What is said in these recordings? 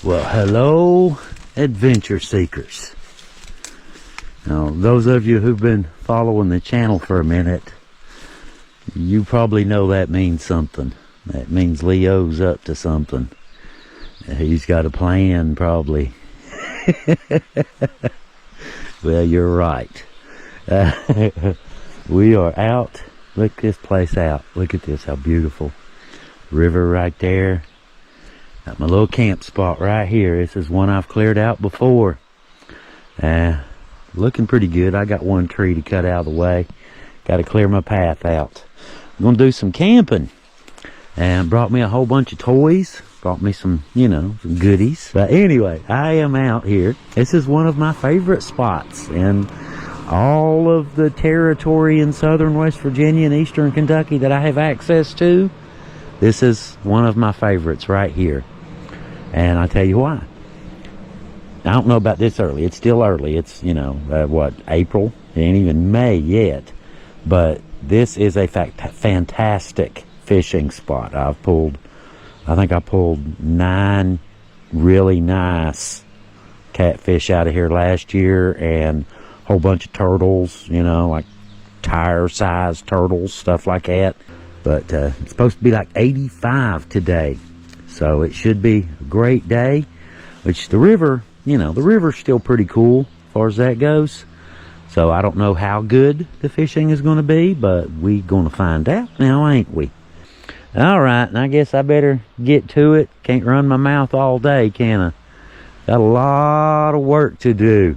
Well, hello, adventure seekers. Now, those of you who've been following the channel for a minute, you probably know that means something. That means Leo's up to something. He's got a plan, probably. Well, you're right. We are out. Look this place out. Look at this, how beautiful. River right there. Got my little camp spot right here. This is one I've cleared out before. Looking pretty good. I got one tree to cut out of the way. Got to clear my path out. I'm going to do some camping. And brought me a whole bunch of toys. Brought me some, some goodies. But anyway, I am out here. This is one of my favorite spots in all of the territory in southern West Virginia and eastern Kentucky that I have access to. This is one of my favorites right here. And I'll tell you why. I don't know about this early. It's still early. It's, April? It ain't even May yet. But this is a fantastic fishing spot. I think I pulled 9 really nice catfish out of here last year, and a whole bunch of turtles, like tire-sized turtles, stuff like that. But it's supposed to be like 85 today. So it should be a great day. Which the river, the river's still pretty cool as far as that goes. So I don't know how good the fishing is going to be, but we going to find out now, ain't we? All right, and I guess I better get to it. Can't run my mouth all day, can I? Got a lot of work to do.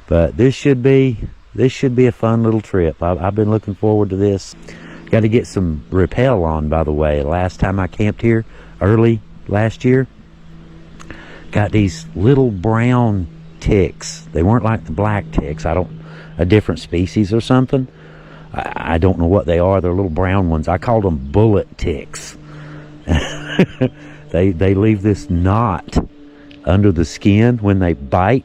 But this should be a fun little trip. I've been looking forward to this. Got to get some rappel on, by the way. Last time I camped here, early last year, got these little brown ticks. They weren't like the black ticks. A different species or something. I don't know what they are. They're little brown ones. I called them bullet ticks. They leave this knot under the skin when they bite.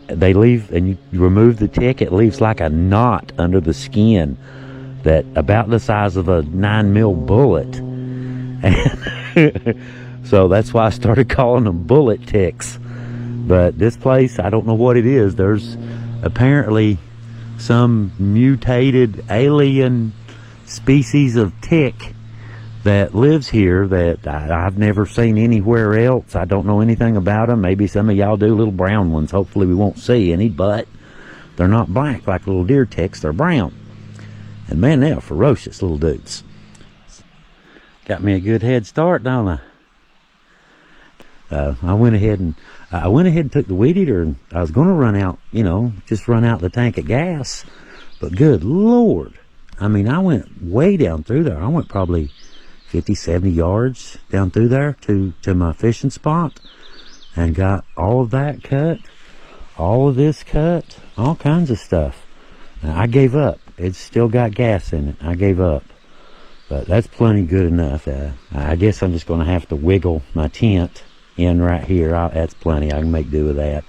They leave, and you remove the tick, it leaves like a knot under the skin that about the size of a 9mm bullet. And so that's why I started calling them bullet ticks. But this place, I don't know what it is. There's apparently some mutated alien species of tick that lives here that I've never seen anywhere else. I don't know anything about them. Maybe some of y'all do, little brown ones. Hopefully we won't see any, but they're not black like little deer ticks. They're brown. And man, they're ferocious little dudes. Got me a good head start, don't I? I went ahead and took the weed eater, and I was going to run out, just run out the tank of gas. But good Lord. I mean, I went way down through there. I went probably 50, 70 yards down through there to my fishing spot, and got all of that cut, all of this cut, all kinds of stuff. Now, I gave up. It's still got gas in it. I gave up. But that's plenty good enough. I guess I'm just going to have to wiggle my tent in right here. That's plenty. I can make do with that.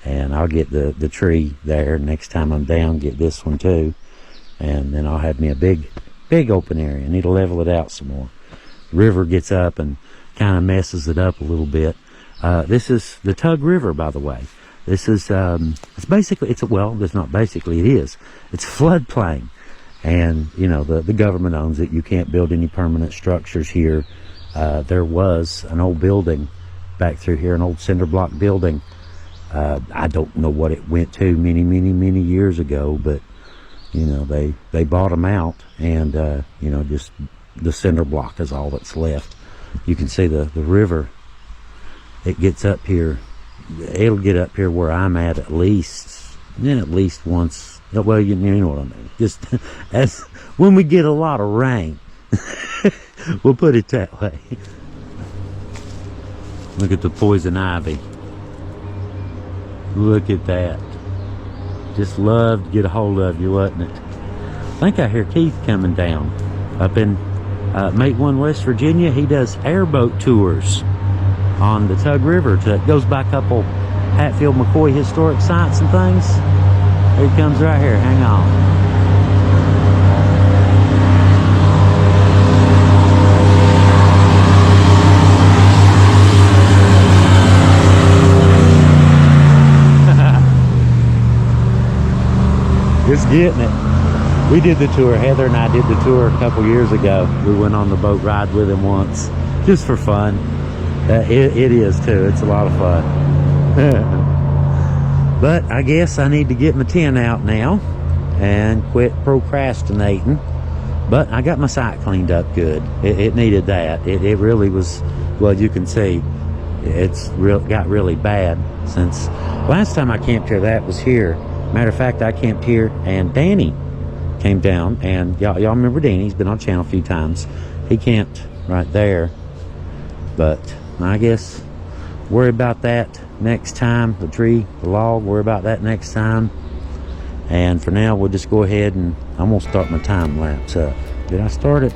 And I'll get the tree there next time I'm down. Get this one too. And then I'll have me a big open area. I need to level it out some more. The river gets up and kind of messes it up a little bit. This is the Tug River, by the way. This is, it's basically, it's not basically, it is. It's floodplain. And, the government owns it. You can't build any permanent structures here. There was an old building back through here, an old cinder block building. I don't know what it went to many years ago, but, they bought them out, and, just the cinder block is all that's left. You can see the river. It gets up here. It'll get up here where I'm at least once. Well, you know what I mean. Just as when we get a lot of rain. We'll put it that way. Look at the poison ivy. Look at that. Just love to get a hold of you, wasn't it? I think I hear Keith coming down up in Mate 1, West Virginia. He does airboat tours on the Tug River. It goes by a couple Hatfield McCoy historic sites and things. Here he comes right here. Hang on. just getting it. We did the tour. Heather and I did the tour a couple years ago. We went on the boat ride with him once, just for fun. It is too. It's a lot of fun. But I guess I need to get my tent out now and quit procrastinating. But I got my site cleaned up good. It needed that. It really was, well, you can see it's got really bad since last time I camped here. That was here. Matter of fact, I camped here and Danny came down, and y'all remember Danny. He's been on the channel a few times. He camped right there. But I guess worry about that next time. The tree, the log, worry about that next time. And for now, we'll just go ahead and I'm gonna start my time lapse up. Did I start it?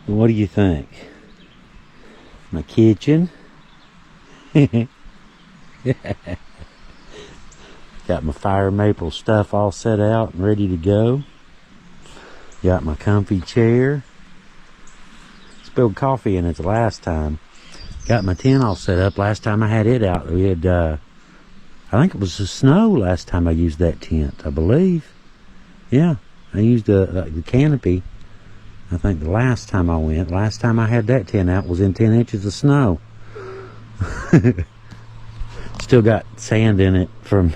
What do you think? My kitchen. Got my Firemaple stuff all set out and ready to go. Got my comfy chair. Spilled coffee in it the last time. Got my tent all set up. Last time I had it out, we had, I think it was the snow last time I used that tent, I believe. Yeah, I used the canopy. I think the last time I went, last time I had that tent out was in 10 inches of snow. Still got sand in it from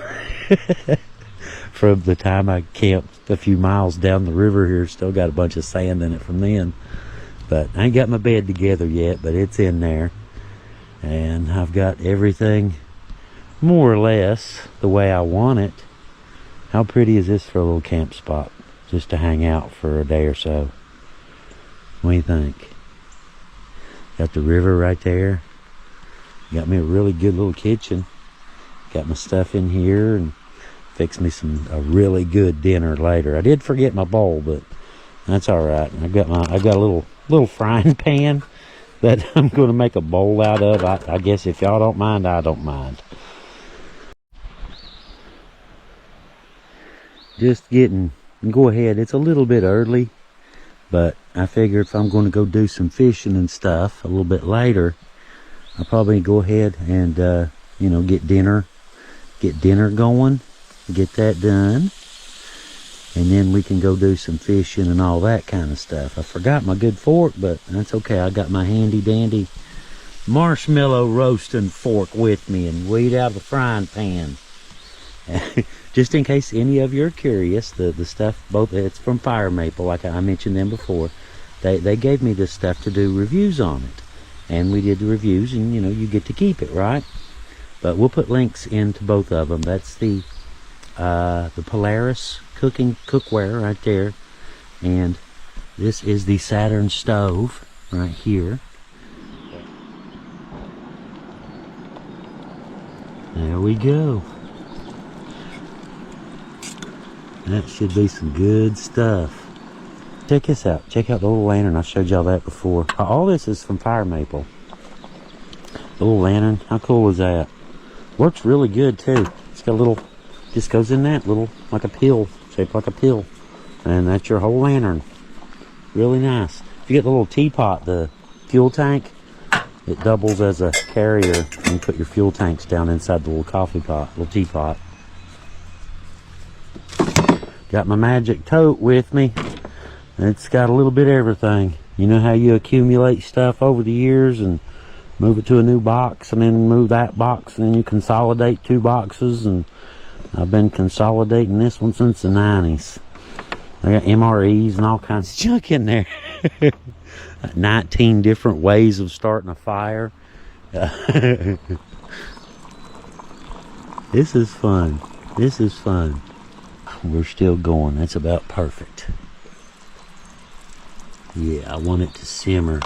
from the time I camped a few miles down the river here. Still got a bunch of sand in it from then. But I ain't got my bed together yet, but it's in there. And I've got everything more or less the way I want it. How pretty is this for a little camp spot? Just to hang out for a day or so. What do you think? Got the river right there. Got me a really good little kitchen. Got my stuff in here and fix me a really good dinner later. I did forget my bowl, but that's all right. I got a little frying pan that I'm going to make a bowl out of. I guess if y'all don't mind, I don't mind. Just go ahead. It's a little bit early. But I figure if I'm going to go do some fishing and stuff a little bit later, I'll probably go ahead and, you know, get dinner going, get that done. And then we can go do some fishing and all that kind of stuff. I forgot my good fork, but that's okay. I got my handy dandy marshmallow roasting fork with me, and we'd out of the frying pan. Just in case any of you are curious, the stuff, it's from Firemaple, like I mentioned them before. They gave me this stuff to do reviews on it. And we did the reviews, and you know, you get to keep it, right? But we'll put links into both of them. That's the Polaris cookware right there. And this is the Saturn stove right here. There we go. That should be some good stuff. Check this out. Check out the little lantern. I showed y'all that before. All this is from Firemaple. The little lantern. How cool is that? Works really good too. It's got a little, just goes in that little, like a pill, shaped like a pill. And that's your whole lantern. Really nice. If you get the little teapot, the fuel tank, it doubles as a carrier. And you put your fuel tanks down inside the little coffee pot, little teapot. Got my magic tote with me. It's got a little bit of everything. You know how you accumulate stuff over the years and move it to a new box and then move that box and then you consolidate 2 boxes, and I've been consolidating this one since the 90s. I got MREs and all kinds of junk in there. 19 different ways of starting a fire. This is fun. This is fun. We're still going. That's about perfect. Yeah, I want it to simmer.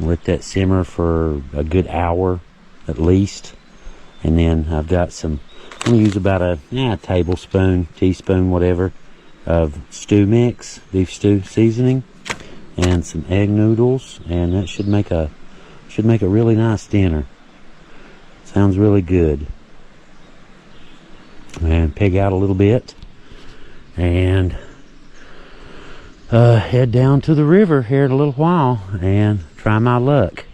Let that simmer for a good hour at least. And then I've got some, I'm going to use about a tablespoon, teaspoon, whatever, of stew mix, beef stew seasoning, and some egg noodles, and that should make a really nice dinner. Sounds really good. And pig out a little bit, and head down to the river here in a little while and try my luck.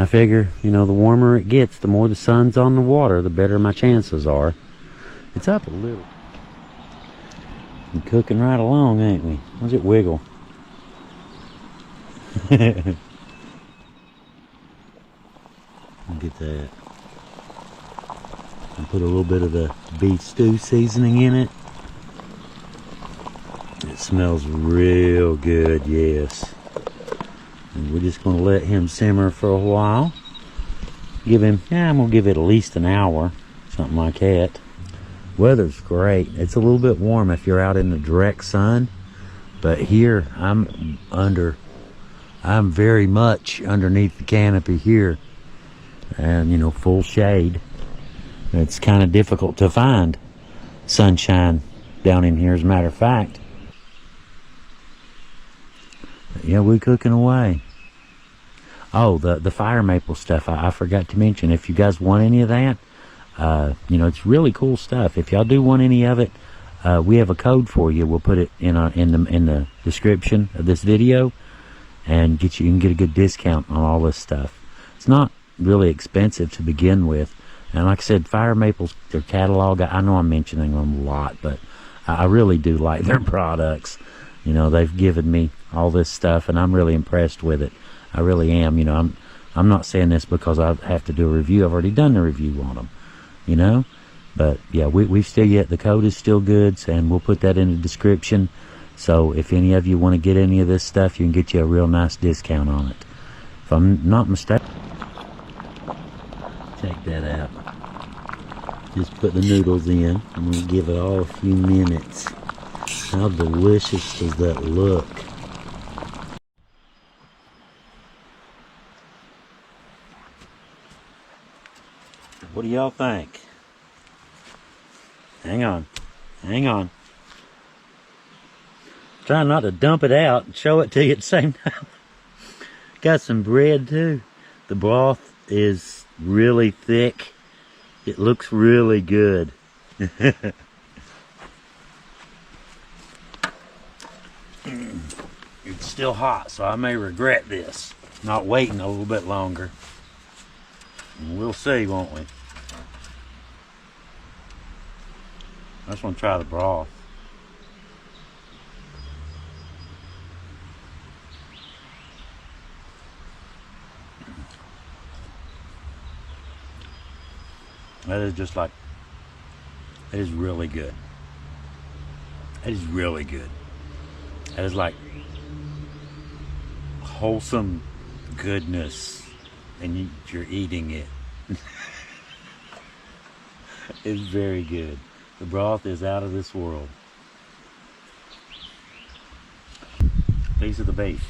I figure, you know, the warmer it gets, the more the sun's on the water, the better my chances are. It's up a little. We're cooking right along, ain't we? How's it wiggle? Look at that. And put a little bit of the beef stew seasoning in it. It smells real good, yes. And we're just going to let him simmer for a while. Give him, I'm going to give it at least an hour, something like that. Weather's great. It's a little bit warm if you're out in the direct sun, but here I'm very much underneath the canopy here, and you know, full shade. It's kind of difficult to find sunshine down in here, as a matter of fact. But yeah, we're cooking away. Oh, the Firemaple stuff, I forgot to mention. If you guys want any of that, you know, it's really cool stuff. If y'all do want any of it, we have a code for you. We'll put it in the description of this video, and you can get a good discount on all this stuff. It's not really expensive to begin with, and like I said, Firemaple's their catalog. I know I'm mentioning them a lot, but I really do like their products. You know, they've given me all this stuff, and I'm really impressed with it. I really am. You know, I'm not saying this because I have to do a review. I've already done the review on them, you know. But yeah, we've still yet the code is still good, and we'll put that in the description. So if any of you want to get any of this stuff, you can get you a real nice discount on it. If I'm not mistaken, check that out. Just put the noodles in. I'm going to give it all a few minutes. How delicious does that look? What do y'all think? Hang on. Hang on. Trying not to dump it out and show it to you at the same time. Got some bread too. The broth is really thick. It looks really good. It's still hot, so I may regret this. Not waiting a little bit longer. We'll see, won't we? I just want to try the broth. That is just like, it is really good. It is really good. That is like wholesome goodness, and you're eating it. It's very good. The broth is out of this world. Piece of the beef.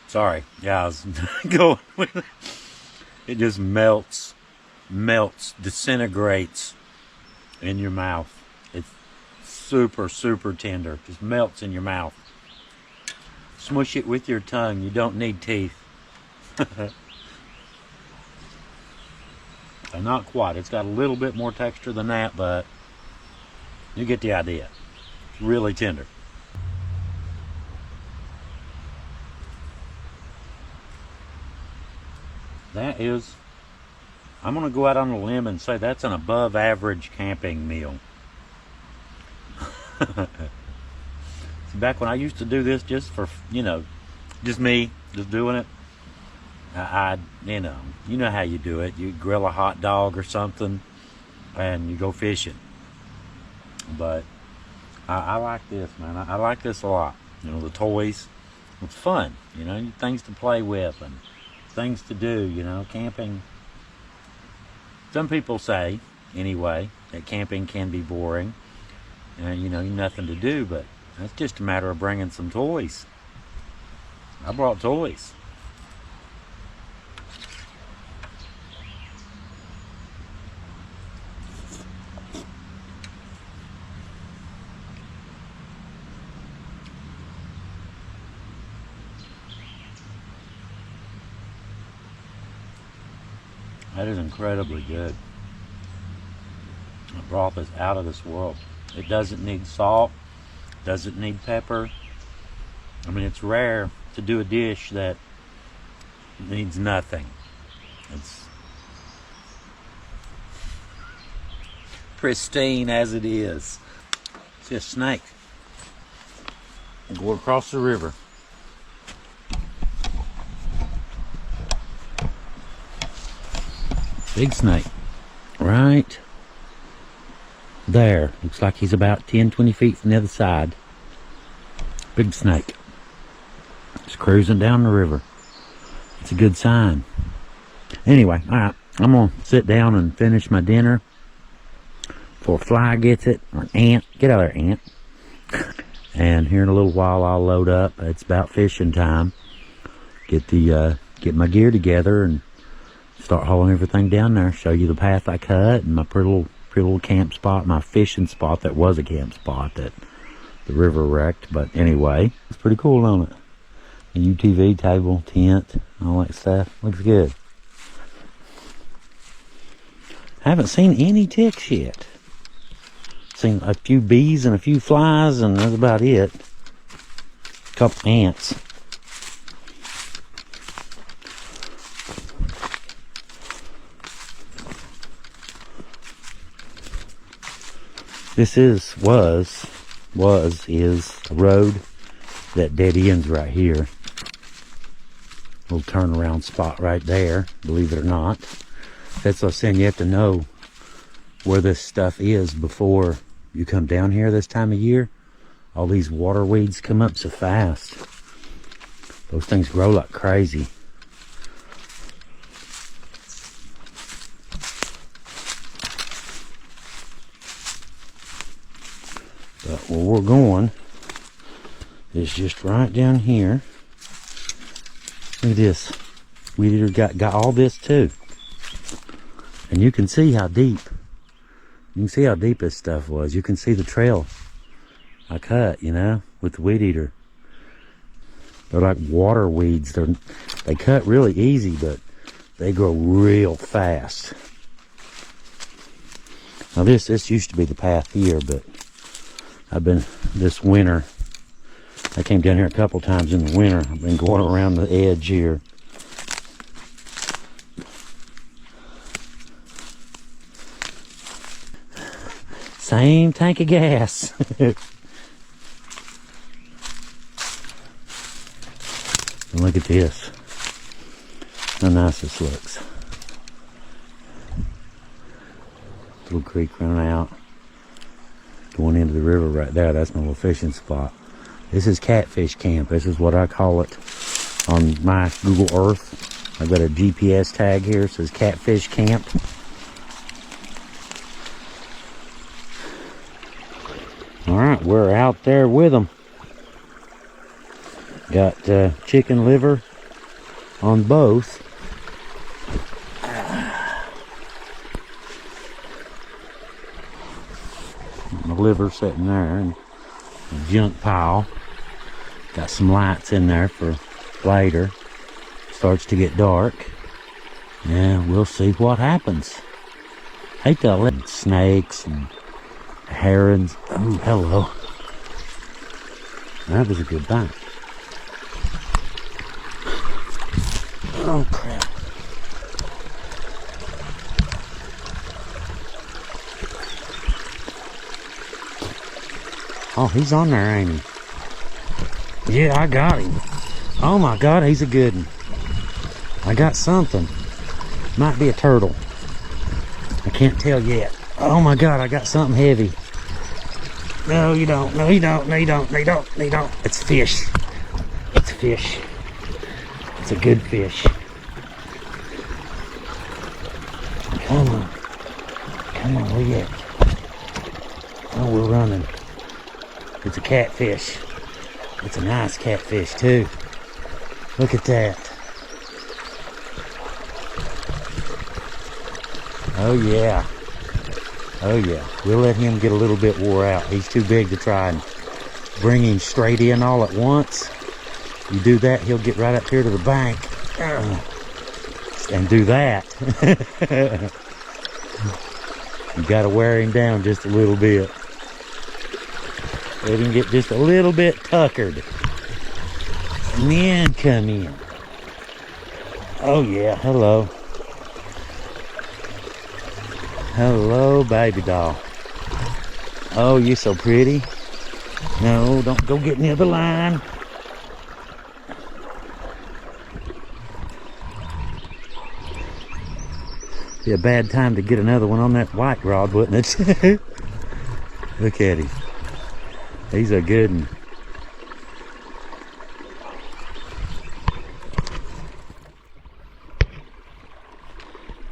Sorry, yeah, I was going with it. It just melts, disintegrates in your mouth. It's super, super tender. Just melts in your mouth. Smush it with your tongue. You don't need teeth. Not quite. It's got a little bit more texture than that, but you get the idea. It's really tender. That is, I'm going to go out on a limb and say that's an above average camping meal. Back when I used to do this just for, you know, just me, just doing it, you know how you do it. You grill a hot dog or something and you go fishing. But I like this, man. I like this a lot. You know, the toys, it's fun, you know, things to play with, and things to do, you know. Camping, some people say, anyway, that camping can be boring. And, you know, nothing to do, but that's just a matter of bringing some toys. I brought toys. That is incredibly good. The broth is out of this world. It doesn't need salt, doesn't need pepper. I mean, it's rare to do a dish that needs nothing. It's pristine as it is. See a snake. Go across the river. Big snake. Right there. Looks like he's about 10-20 feet from the other side. Big snake. Just cruising down the river. It's a good sign. Anyway, alright. I'm going to sit down and finish my dinner before a fly gets it, or an ant. Get out of there, ant. And here in a little while I'll load up. It's about fishing time. Get my gear together and start hauling everything down there. Show you the path I cut and my pretty little camp spot, my fishing spot that was a camp spot that the river wrecked. But anyway, it's pretty cool, don't it? A UTV table, tent, all that stuff. Looks good. I haven't seen any ticks yet. Seen a few bees and a few flies, and that's about it. A couple ants. This is a road that dead ends right here. Little turnaround spot right there, believe it or not. That's what I'm saying, you have to know where this stuff is before you come down here this time of year. All these water weeds come up so fast. Those things grow like crazy. But where we're going is just right down here. Look at this. Weed eater got all this too. And you can see how deep. You can see how deep this stuff was. You can see the trail I cut, you know, with the weed eater. They're like water weeds. They cut really easy, but they grow real fast. Now this used to be the path here, but I've been, this winter, I came down here a couple times in the winter. I've been going around the edge here. Same tank of gas. And look at this. How nice this looks. Little creek running out. Going into the river right there. That's my little fishing spot. This is Catfish Camp. This is what I call it on my Google Earth. I've got a GPS tag here. It says Catfish Camp. Alright, we're out there with them. Got chicken liver on both. My liver sitting there in a junk pile. Got some lights in there for later. Starts to get dark. And we'll see what happens. Hate to let snakes and herons. Oh, hello. That was a good bite. Oh, crap. Oh, he's on there, ain't he? Yeah, I got him. Oh my God, he's a good one. I got something. Might be a turtle. I can't tell yet. Oh my God, I got something heavy. No, you don't. No, you don't. No, you don't. No, you don't. No, you don't. It's fish. It's fish. It's a good fish. Come on. Come on, where you at? Oh, we're running. It's a catfish. It's a nice catfish, too. Look at that. Oh, yeah. Oh, yeah. We'll let him get a little bit wore out. He's too big to try and bring him straight in all at once. You do that, he'll get right up here to the bank and do that. You got to wear him down just a little bit. Let him get just a little bit tuckered. And then come in. Oh, yeah. Hello. Hello, baby doll. Oh, you're so pretty. No, don't go get near the line. Be a bad time to get another one on that white rod, wouldn't it? Look at him. He's a good one.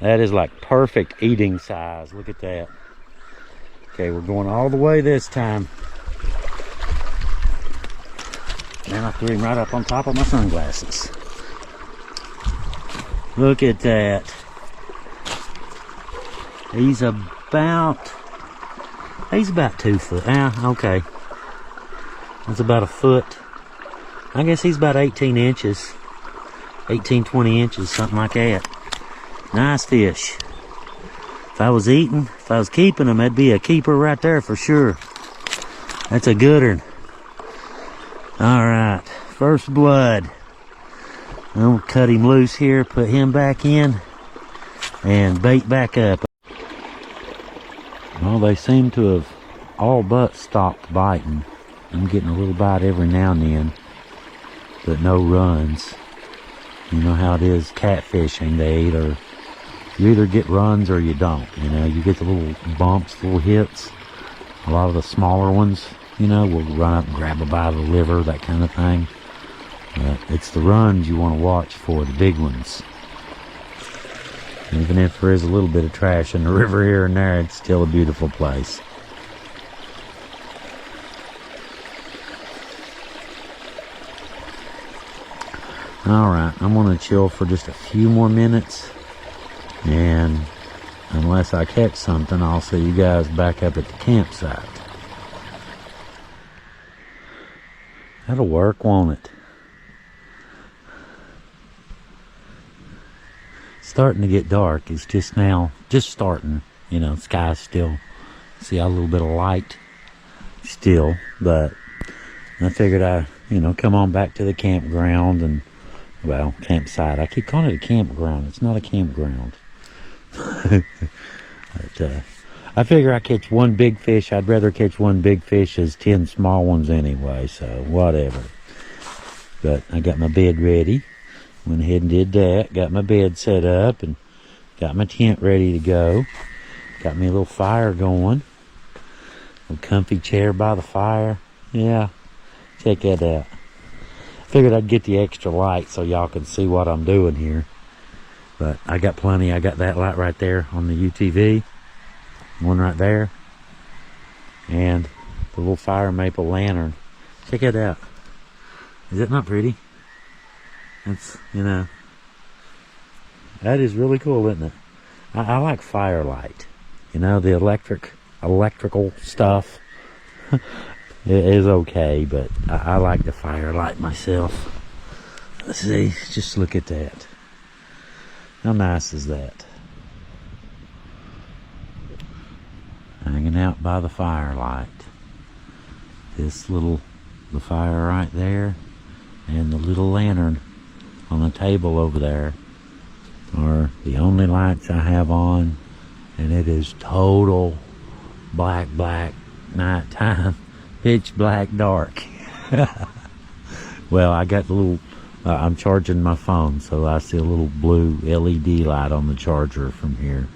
That is like perfect eating size. Look at that. Okay, we're going all the way this time. Man, I threw him right up on top of my sunglasses. Look at that. He's about 2 foot. Ah, okay. That's about a foot. I guess he's about 18 inches. 18, 20 inches, something like that. Nice fish. If I was keeping him, that'd be a keeper right there for sure. That's a good one. All right, first blood. I'm gonna cut him loose here, put him back in, and bait back up. Well, they seem to have all but stopped biting. I'm getting a little bite every now and then, but no runs. You know how it is catfishing. They either, you either get runs or you don't. You know, you get the little bumps, little hits. A lot of the smaller ones, you know, will run up and grab a bite of the liver, that kind of thing. But it's the runs you want to watch for, the big ones. Even if there is a little bit of trash in the river here and there, it's still a beautiful place. Alright, I'm going to chill for just a few more minutes. And unless I catch something, I'll see you guys back up at the campsite. That'll work, won't it? Starting to get dark. It's just starting. You know, sky's still, see a little bit of light still, but I figured come on back to the campground and, well, campsite. I keep calling it a campground. It's not a campground. But, I figure I catch one big fish. I'd rather catch one big fish as 10 small ones anyway, so whatever. But I got my bed ready. Went ahead and did that. Got my bed set up and got my tent ready to go. Got me a little fire going. A little comfy chair by the fire. Yeah, check that out. Figured I'd get the extra light so y'all can see what I'm doing here. But I got plenty. I got that light right there on the UTV. One right there. And the little Firemaple lantern. Check it out. Is it not pretty? It's, that is really cool, isn't it? I like firelight. You know, the electrical stuff it is okay, but I like the firelight myself. Let's see, just look at that. How nice is that? Hanging out by the firelight. The fire right there, and the little lantern on the table over there are the only lights I have on, and it is total black nighttime, pitch black dark. Well, I got the little I'm charging my phone, so I see a little blue LED light on the charger from here.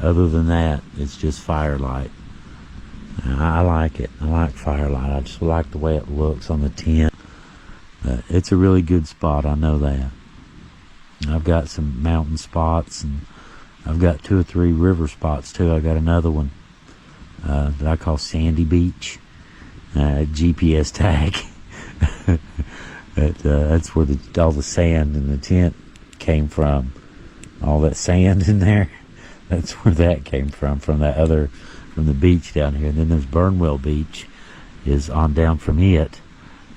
Other than that, it's just firelight. I like it. I like firelight. I just like the way it looks on the tent. It's a really good spot, I know that. I've got some mountain spots and I've got 2 or 3 river spots too. I got another one that I call Sandy Beach. GPS tag. That's where all the sand in the tent came from. All that sand in there. That's where that came from the beach down here. And then there's Burnwell Beach is on down from it.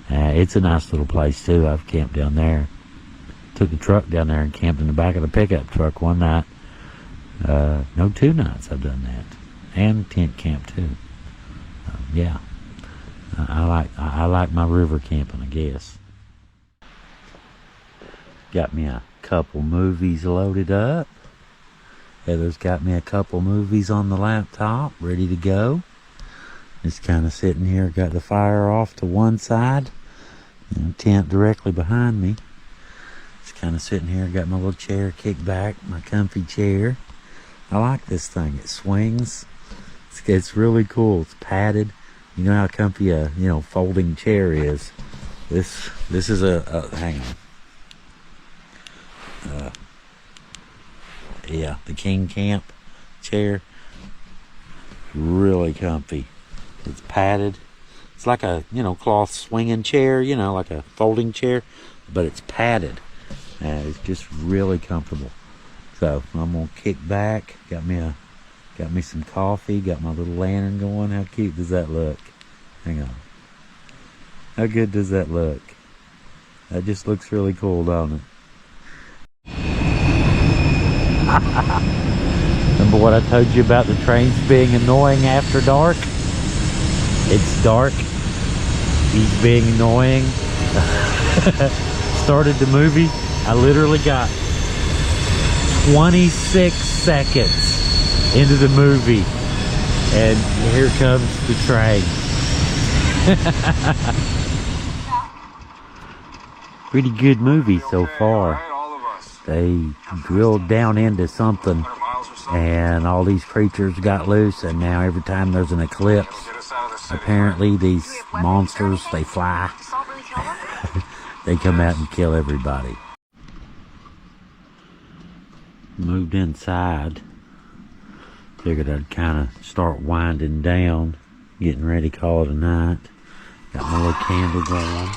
It's a nice little place too. I've camped down there. Took the truck down there and camped in the back of the pickup truck one night. No, 2 nights I've done that. And tent camp too. Yeah. I like my river camping, I guess. Got me a couple movies loaded up. Heather's got me a couple movies on the laptop, ready to go. Just kind of sitting here, got the fire off to one side, tent directly behind me. Just kind of sitting here, got my little chair kicked back, my comfy chair. I like this thing. It swings. It's really cool. It's padded. You know how comfy a folding chair is. This is a hang on. Yeah, the King Camp chair. Really comfy. It's padded. It's like a cloth swinging chair. Like a folding chair, but it's padded. It's just really comfortable. So I'm gonna kick back. Got me some coffee. Got my little lantern going. How cute does that look? Hang on. How good does that look? That just looks really cool, don't it? Remember what I told you about the trains being annoying after dark? It's dark. He's being annoying. Started the movie. I literally got 26 seconds into the movie, and here comes the train. Pretty good movie so far. They drilled down into something, and all these creatures got loose, and now every time there's an eclipse, apparently these monsters, they fly. They come out and kill everybody. Moved inside. Figured I'd kind of start winding down, getting ready to call it a night. Got my little candle going.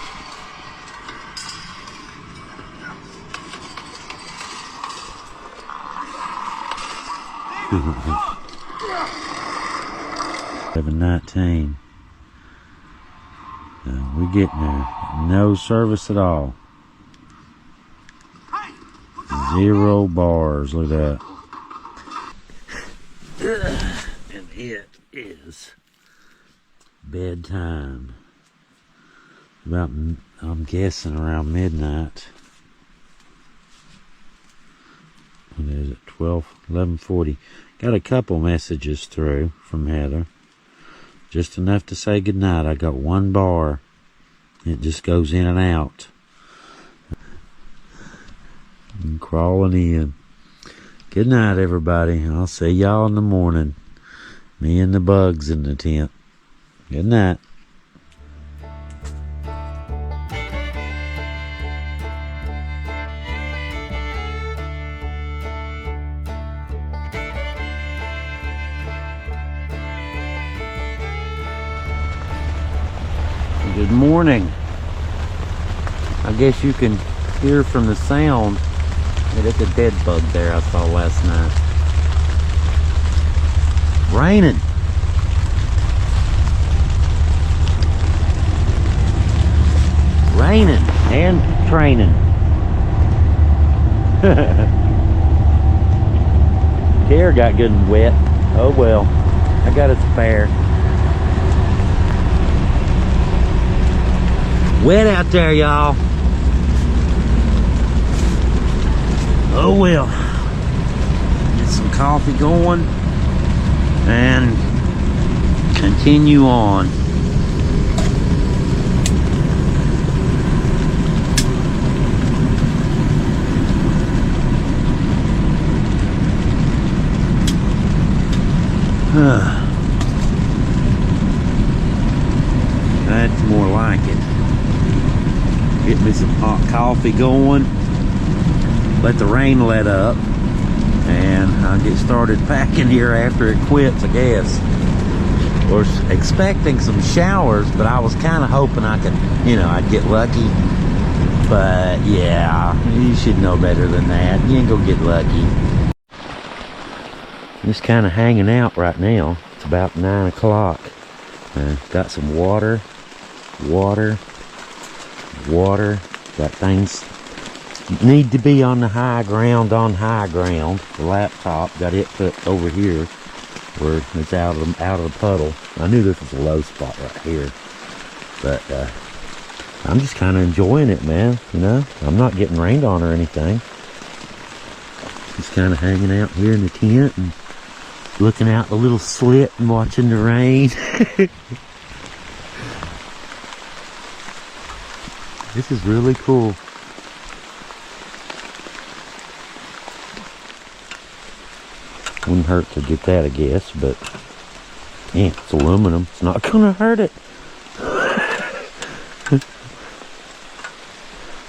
$7:19. We're getting there. No service at all. 0 bars. Look at that. And it is bedtime. About, I'm guessing, around midnight. What is it? 11:40. Got a couple messages through from Heather. Just enough to say goodnight. I got 1 bar. It just goes in and out. I'm crawling in. Good night, everybody. I'll see y'all in the morning. Me and the bugs in the tent. Good night. Good morning. I guess you can hear from the sound that it's a dead bug there I saw last night. Raining. Raining and training. Hair got good and wet. Oh well, I got a spare. Wet out there, y'all. Oh well. Get some coffee going and continue on. That's more like it. Get me some hot coffee going. Let the rain let up. And I'll get started packing here after it quits, I guess. Was expecting some showers, but I was kind of hoping I could, you know, I'd get lucky. But yeah, you should know better than that. You ain't gonna get lucky. Just kind of hanging out right now. It's about 9 o'clock. Got some water. Got things need to be on the high ground, The laptop, got it put over here where it's out of the puddle. I knew this was a low spot right here. But I'm just kind of enjoying it, man. You know, I'm not getting rained on or anything. Just kind of hanging out here in the tent and looking out the little slit and watching the rain. This is really cool. Wouldn't hurt to get that, I guess, but yeah, it's aluminum. It's not gonna hurt it.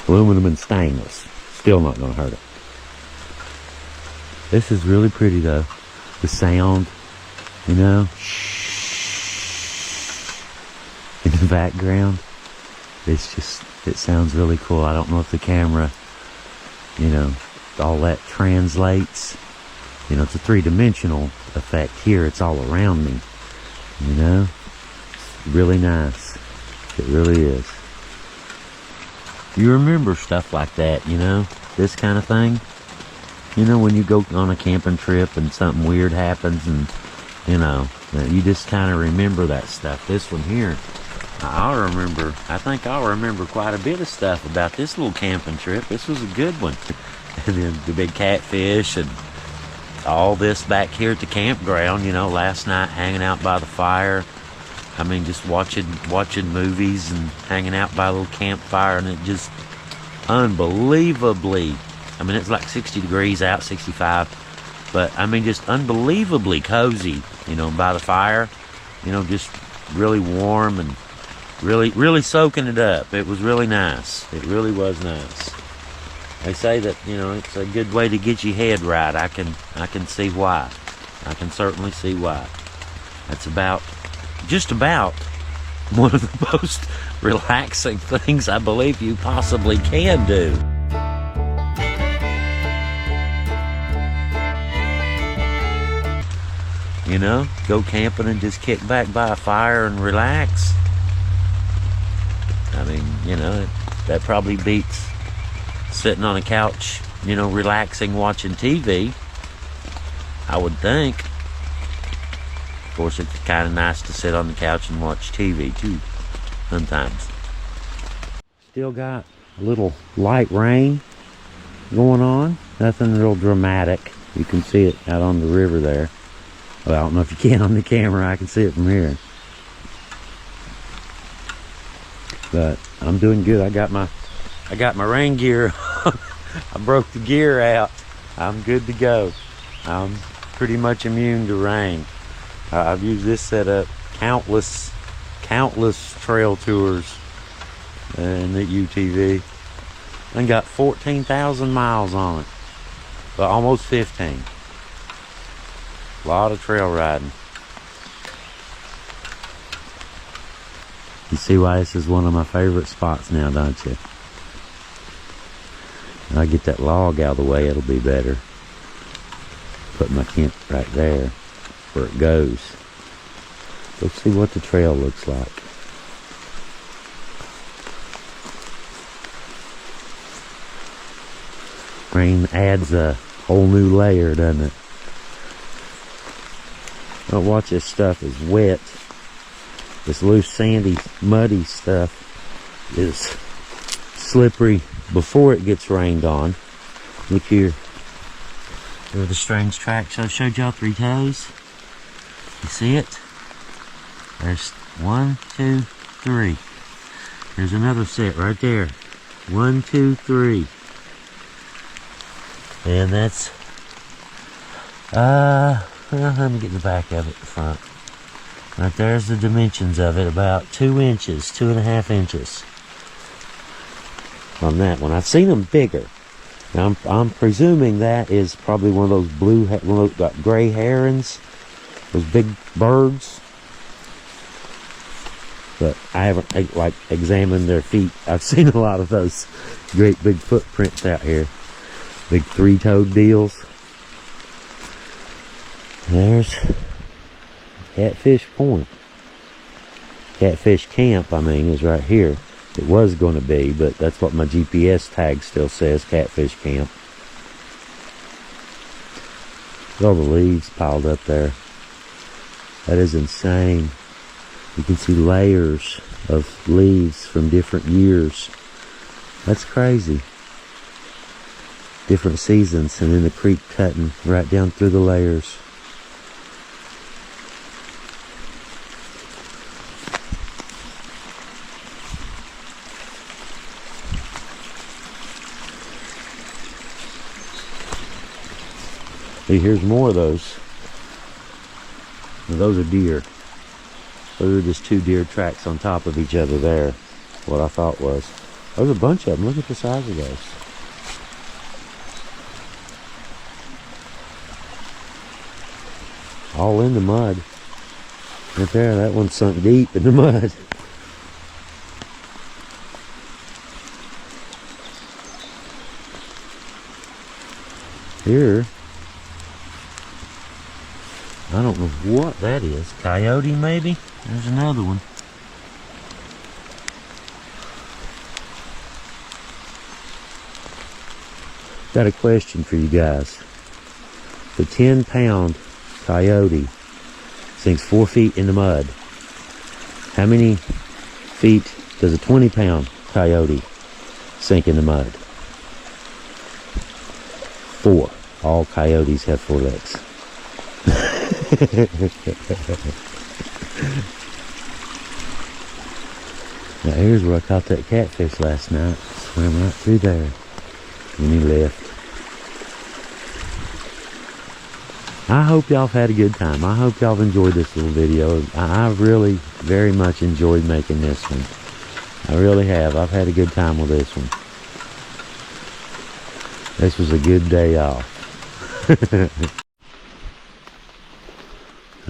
Aluminum and stainless. Still not gonna hurt it. This is really pretty though. The sound, you know, in the background. It's just, it sounds really cool. I don't know if the camera, you know, all that translates. You know, it's a three-dimensional effect here. It's all around me, you know. It's really nice. It really is. You remember stuff like that, you know, this kind of thing. You know, when you go on a camping trip and something weird happens and, you know, you just kind of remember that stuff. This one here, I think I'll remember quite a bit of stuff about this little camping trip. This was a good one. And then the big catfish and all this back here at the campground, you know, last night hanging out by the fire. I mean, just watching movies and hanging out by a little campfire, and it just unbelievably, I mean, it's like 60 degrees out, 65, but I mean, just unbelievably cozy, you know, by the fire, you know, just really warm and really soaking it up. It was really nice. It really was nice. They say that, you know, it's a good way to get your head right. I can see why. I can certainly see why. That's just about one of the most relaxing things I believe you possibly can do. You know, go camping and just kick back by a fire and relax. I mean, you know, that probably beats sitting on a couch, you know, relaxing, watching TV, I would think. Of course, it's kind of nice to sit on the couch and watch TV too, sometimes. Still got a little light rain going on. Nothing real dramatic. You can see it out on the river there. Well, I don't know if you can on the camera. I can see it from here. But I'm doing good. I got my rain gear. I broke the gear out. I'm good to go. I'm pretty much immune to rain. I've used this setup countless trail tours in the UTV. And got 14,000 miles on it. Well, almost 15. A lot of trail riding. You see why this is one of my favorite spots now, don't you? When I get that log out of the way, it'll be better. Put my tent right there where it goes. Let's see what the trail looks like. Rain adds a whole new layer, doesn't it? Don't watch this stuff is wet. This loose, sandy, muddy stuff is slippery before it gets rained on. Look here. There are the strange tracks I showed y'all 3 toes. You see it? There's 1, 2, 3. There's another set right there. 1, 2, 3. And that's, let me get the back of it, the front. Right there's the dimensions of it, about 2 inches, 2.5 inches on that one. I've seen them bigger. Now I'm presuming that is probably one of those one of those gray herons, those big birds. But I haven't like examined their feet. I've seen a lot of those great big footprints out here, big three-toed deals. There's Catfish Point. Catfish Camp, I mean, is right here. It was going to be, but that's what my GPS tag still says, Catfish Camp. Look at all the leaves piled up there. That is insane. You can see layers of leaves from different years. That's crazy. Different seasons, and then the creek cutting right down through the layers. See, here's more of those. Now, those are deer. Those are just two deer tracks on top of each other there. What I thought was. There's a bunch of them. Look at the size of those. All in the mud. Right there, that one sunk deep in the mud. Here, I don't know what that is. Coyote, maybe? There's another one. Got a question for you guys. The 10-pound coyote sinks 4 feet in the mud. How many feet does a 20-pound coyote sink in the mud? 4. All coyotes have 4 legs. Now here's where I caught that catfish last night. Swam right through there when he left. I hope y'all have had a good time. I hope y'all have enjoyed this little video. I really very much enjoyed making this one. I really have. I've had a good time with this one. This was a good day off.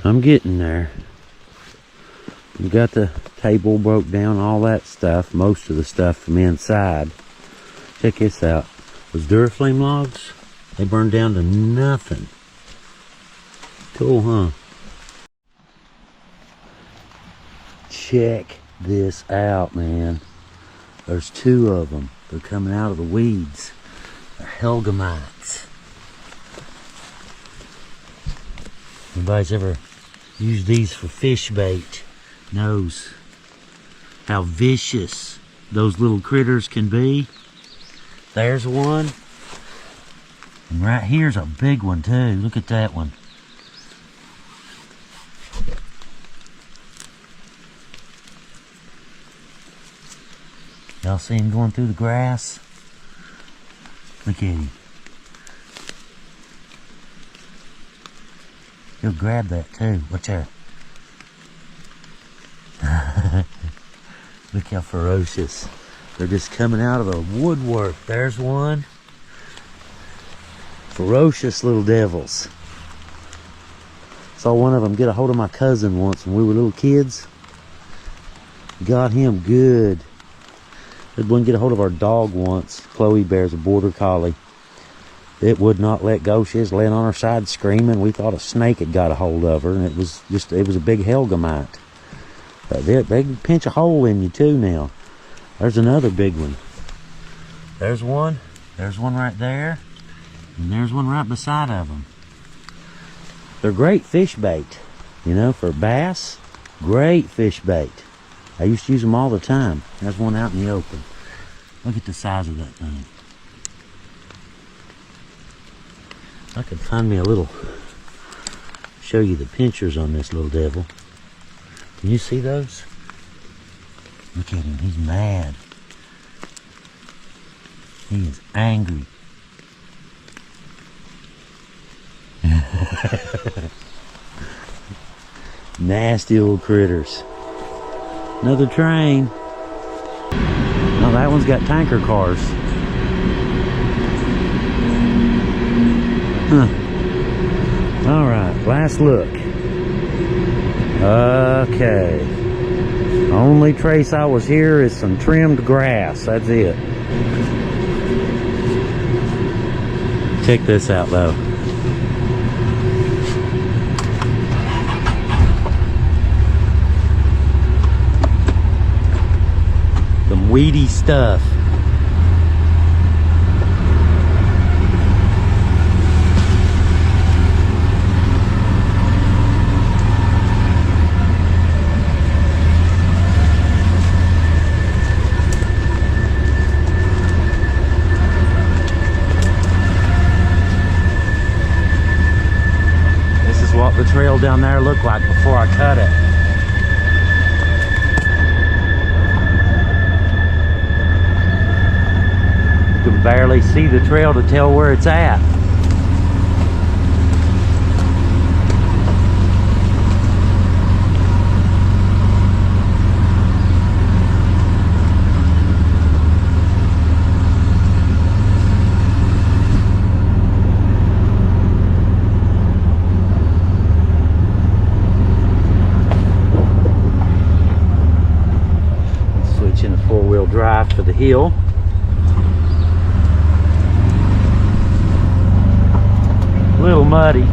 I'm getting there. We got the table broke down, all that stuff, most of the stuff from inside. Check this out. Those Duraflame logs, they burned down to nothing. Cool, huh? Check this out, man. There's 2 of them. They're coming out of the weeds. They're Helgamites. Anybody's ever used these for fish bait knows how vicious those little critters can be. There's one. And right here's a big one too. Look at that one. Y'all see him going through the grass? Look at him. He'll grab that too. Watch out. Look how ferocious. They're just coming out of the woodwork. There's one. Ferocious little devils. Saw one of them get a hold of my cousin once when we were little kids. Got him good. Had one get a hold of our dog once. Chloe Bear's a border collie. It would not let go. She was laying on her side screaming. We thought a snake had got a hold of her, and it was a big Helgamite. But they can pinch a hole in you too now. There's another big one. There's one. There's one right there. And there's one right beside of them. They're great fish bait. You know, for bass, great fish bait. I used to use them all the time. There's one out in the open. Look at the size of that thing. I could find me a little, show you the pinchers on this little devil. Can you see those? Look at him, he's mad. He is angry. Nasty little critters. Another train. Oh, that one's got tanker cars. All right, last look. Okay. Only trace I was here is some trimmed grass. That's it. Check this out though. Some weedy stuff. What the trail down there looked like before I cut it. You can barely see the trail to tell where it's at. Switching to four-wheel drive for the hill. A little muddy.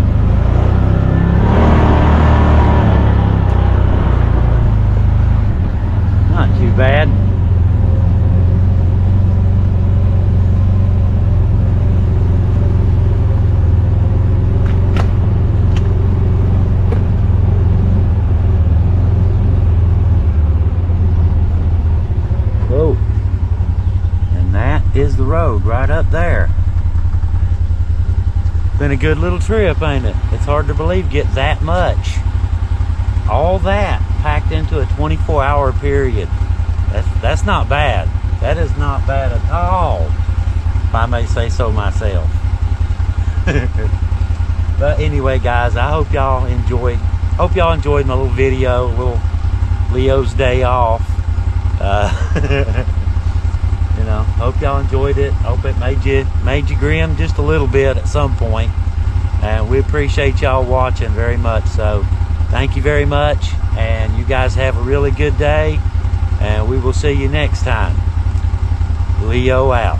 Not too bad. Whoa. And that is the road right up there. Been a good little trip, ain't it? It's hard to believe get that much. All that packed into a 24-hour period. That's not bad. That is not bad at all, if I may say so myself. But anyway, guys, I hope y'all enjoyed my little video, little Leo's day off. You know, hope y'all enjoyed it. Hope it made you grin just a little bit at some point. And we appreciate y'all watching very much. So thank you very much, and you guys have a really good day, and we will see you next time. Leo out.